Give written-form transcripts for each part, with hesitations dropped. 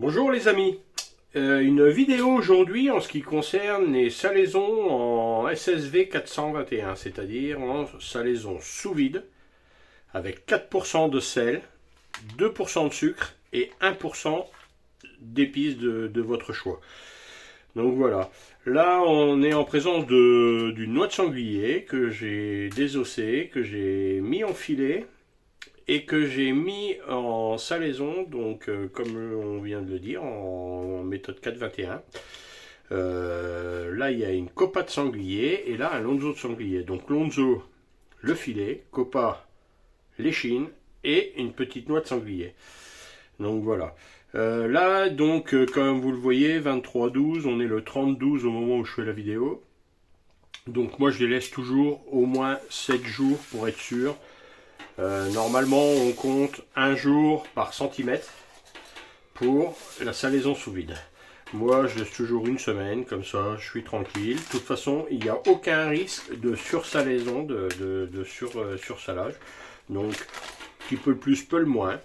Bonjour les amis, une vidéo aujourd'hui en ce qui concerne les salaisons en SSV 421, c'est-à-dire en salaison sous vide avec 4% de sel, 2% de sucre et 1% d'épices de votre choix. Donc voilà, là on est en présence d'une noix de sanglier que j'ai désossée, que j'ai mis en filet et que j'ai mis en salaison, donc comme on vient de le dire, en méthode 421. Là il y a une copa de sanglier et là un lonzo de sanglier. Donc lonzo, le filet, copa, l'échine et une petite noix de sanglier. Donc voilà. Là donc comme vous le voyez, 23-12, on est le 30-12 au moment où je fais la vidéo. Donc moi je les laisse toujours au moins 7 jours pour être sûr. Normalement on compte un jour par centimètre pour la salaison sous vide. Moi je laisse toujours une semaine, comme ça je suis tranquille. De toute façon il n'y a aucun risque de sursalaison, sursalage. Donc qui peut le plus, peut le moins.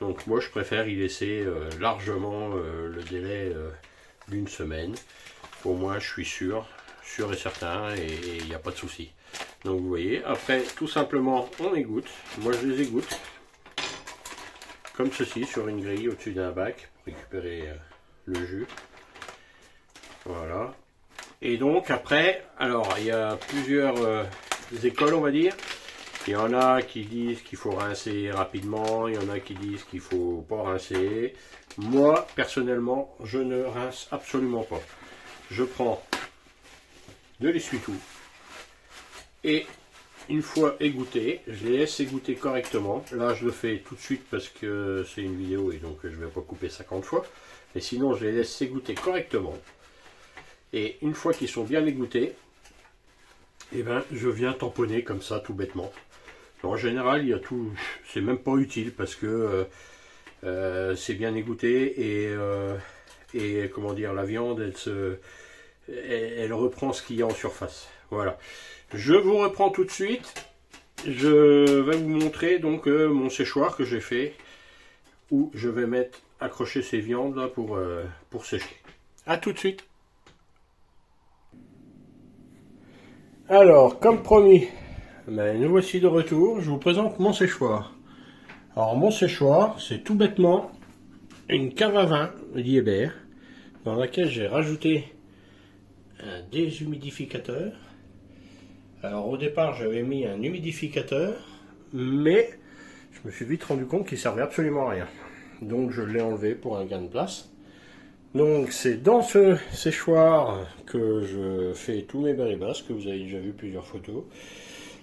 Donc moi je préfère y laisser largement le délai d'une semaine. Au moins je suis sûr et certain et il n'y a pas de souci. Donc vous voyez, après tout simplement on égoutte. Moi je les égoutte comme ceci sur une grille au-dessus d'un bac pour récupérer le jus. Voilà. Et donc après, alors il y a plusieurs écoles on va dire. Il y en a qui disent qu'il faut rincer rapidement, il y en a qui disent qu'il faut pas rincer. Moi personnellement je ne rince absolument pas. Je prends de l'essuie-tout et une fois égoutté, je les laisse égoutter correctement. Là je le fais tout de suite parce que c'est une vidéo et donc je ne vais pas couper 50 fois. Mais sinon je les laisse égoutter correctement. Et une fois qu'ils sont bien égouttés, et ben, je viens tamponner comme ça tout bêtement. En général il y a tout, c'est même pas utile parce que c'est bien égoutté et comment dire, la viande elle reprend ce qu'il y a en surface. Voilà. Je vous reprends tout de suite. Je vais vous montrer donc mon séchoir que j'ai fait, où je vais accrocher ces viandes là pour sécher. A tout de suite. Alors, comme promis, nous voici de retour. Je vous présente mon séchoir. Alors, mon séchoir, c'est tout bêtement une cave à vin Liebherr dans laquelle j'ai rajouté un déshumidificateur. Alors au départ j'avais mis un humidificateur, mais je me suis vite rendu compte qu'il servait absolument à rien. Donc je l'ai enlevé pour un gain de place. Donc c'est dans ce séchoir que je fais tous mes berry-basses, que vous avez déjà vu plusieurs photos.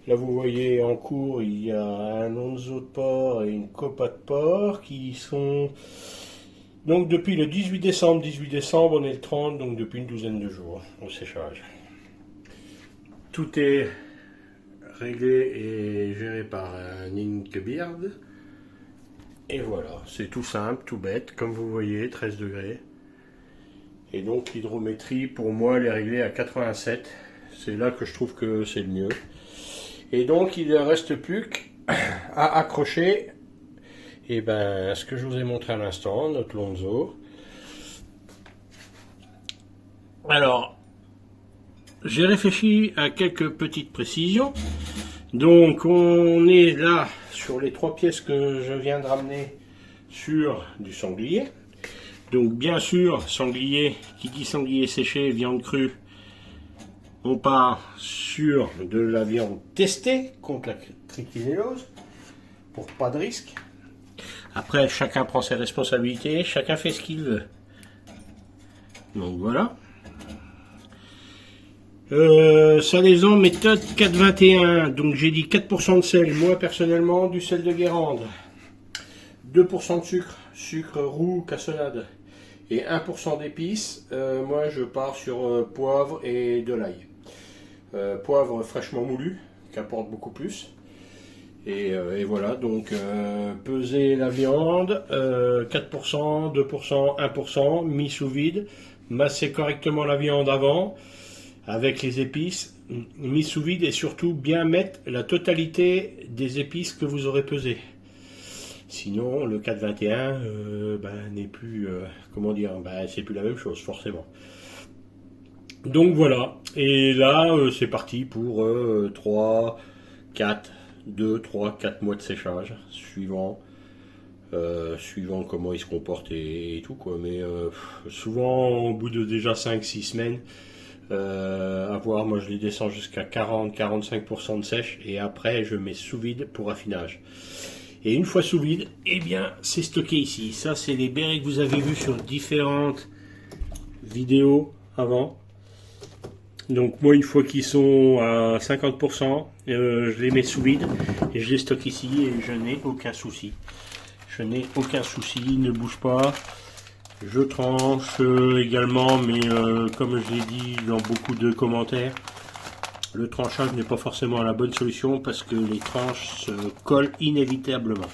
Là vous voyez en cours il y a un lonzo de porc et une copa de porc qui sont... Donc depuis le 18 décembre, on est le 30, donc depuis une douzaine de jours au séchage. Tout est réglé et géré par un Inkbeard. Et voilà, c'est tout simple, tout bête, comme vous voyez, 13 degrés. Et donc l'hydrométrie, pour moi, elle est réglée à 87. C'est là que je trouve que c'est le mieux. Et donc il ne reste plus qu'à accrocher et ben, ce que je vous ai montré à l'instant, notre lonzo. Alors, j'ai réfléchi à quelques petites précisions. Donc, on est là sur les 3 pièces que je viens de ramener sur du sanglier. Donc, bien sûr, sanglier, qui dit sanglier séché, viande crue, on part sur de la viande testée contre la trichinellose, pour pas de risque. Après, chacun prend ses responsabilités, chacun fait ce qu'il veut. Donc voilà. Salaison méthode 421. Donc j'ai dit 4% de sel. Moi personnellement, du sel de Guérande. 2% de sucre, sucre roux, cassonade. Et 1% d'épices. Moi je pars sur poivre et de l'ail. Poivre fraîchement moulu, qui apporte beaucoup plus. Et voilà, donc peser la viande, 4%, 2%, 1%, mis sous vide, masser correctement la viande avant, avec les épices, mis sous vide et surtout bien mettre la totalité des épices que vous aurez pesées. Sinon, le 421 n'est plus, comment dire, c'est plus la même chose, forcément. Donc voilà, et là, c'est parti pour 3, 4, 2, 3, 4 mois de séchage, suivant comment il se comporte et tout, quoi. Mais souvent, au bout de déjà 5-6 semaines, à voir, moi je les descends jusqu'à 40-45% de sèche, et après, je mets sous vide pour affinage. Et une fois sous vide, eh bien, c'est stocké ici. Ça, c'est les bérets que vous avez vus sur différentes vidéos avant. Donc moi, une fois qu'ils sont à 50%, je les mets sous vide et je les stocke ici et je n'ai aucun souci. Je n'ai aucun souci, ils ne bouge pas. Je tranche également, mais comme je l'ai dit dans beaucoup de commentaires, le tranchage n'est pas forcément la bonne solution parce que les tranches se collent inévitablement.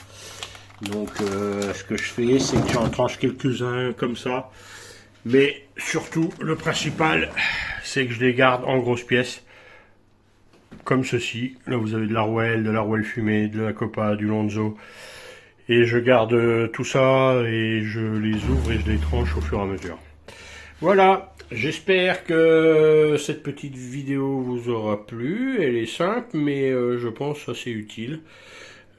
Donc ce que je fais, c'est que j'en tranche quelques-uns comme ça. Mais surtout, le principal, c'est que je les garde en grosses pièces. Comme ceci. Là, vous avez de la rouelle fumée, de la copa, du lonzo. Et je garde tout ça et je les ouvre et je les tranche au fur et à mesure. Voilà, j'espère que cette petite vidéo vous aura plu. Elle est simple, mais je pense assez utile.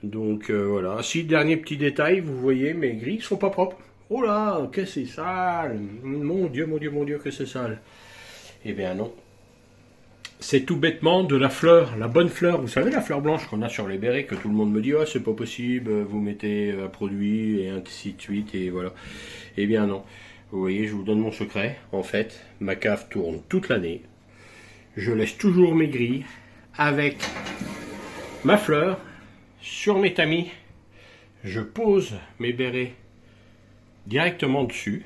Donc voilà. Si, dernier petit détail, vous voyez, mes grilles sont pas propres. Oh là, que c'est sale. Mon Dieu, que c'est sale. Eh bien non. C'est tout bêtement de la fleur, la bonne fleur. Vous savez, la fleur blanche qu'on a sur les bérets, que tout le monde me dit, oh, c'est pas possible, vous mettez un produit, et ainsi de suite, et voilà. Eh bien non. Vous voyez, je vous donne mon secret. En fait, ma cave tourne toute l'année. Je laisse toujours mes grilles avec ma fleur sur mes tamis. Je pose mes bérets directement dessus.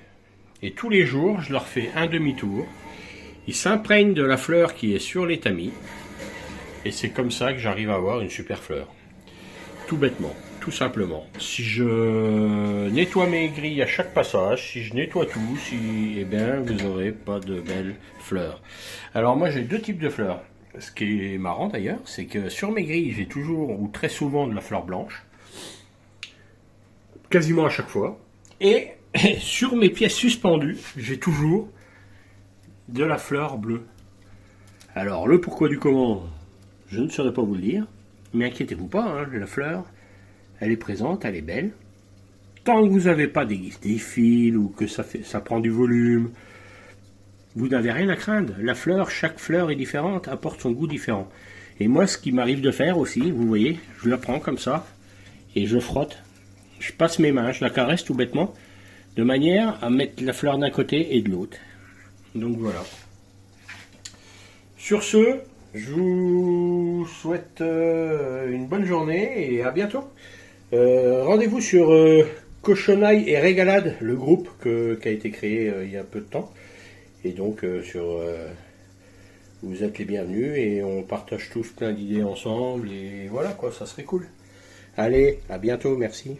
Et tous les jours, je leur fais un demi-tour. Ils s'imprègnent de la fleur qui est sur les tamis. Et c'est comme ça que j'arrive à avoir une super fleur. Tout bêtement. Tout simplement. Si je nettoie mes grilles à chaque passage, si je nettoie tout, eh bien, vous n'aurez pas de belles fleurs. Alors moi, j'ai deux types de fleurs. Ce qui est marrant d'ailleurs, c'est que sur mes grilles, j'ai toujours ou très souvent de la fleur blanche. Quasiment à chaque fois. Et sur mes pièces suspendues, j'ai toujours de la fleur bleue. Alors, le pourquoi du comment, je ne saurais pas vous le dire. Mais inquiétez-vous pas, hein, la fleur, elle est présente, elle est belle. Tant que vous n'avez pas des fils ou que ça prend du volume, vous n'avez rien à craindre. La fleur, chaque fleur est différente, apporte son goût différent. Et moi, ce qui m'arrive de faire aussi, vous voyez, je la prends comme ça et je frotte. Je passe mes mains, je la caresse tout bêtement, de manière à mettre la fleur d'un côté et de l'autre. Donc voilà. Sur ce, je vous souhaite une bonne journée et à bientôt. Rendez-vous sur Cochonaille et Régalade, le groupe qui a été créé il y a peu de temps. Et donc, vous êtes les bienvenus et on partage tous plein d'idées ensemble. Et voilà quoi, ça serait cool. Allez, à bientôt, merci.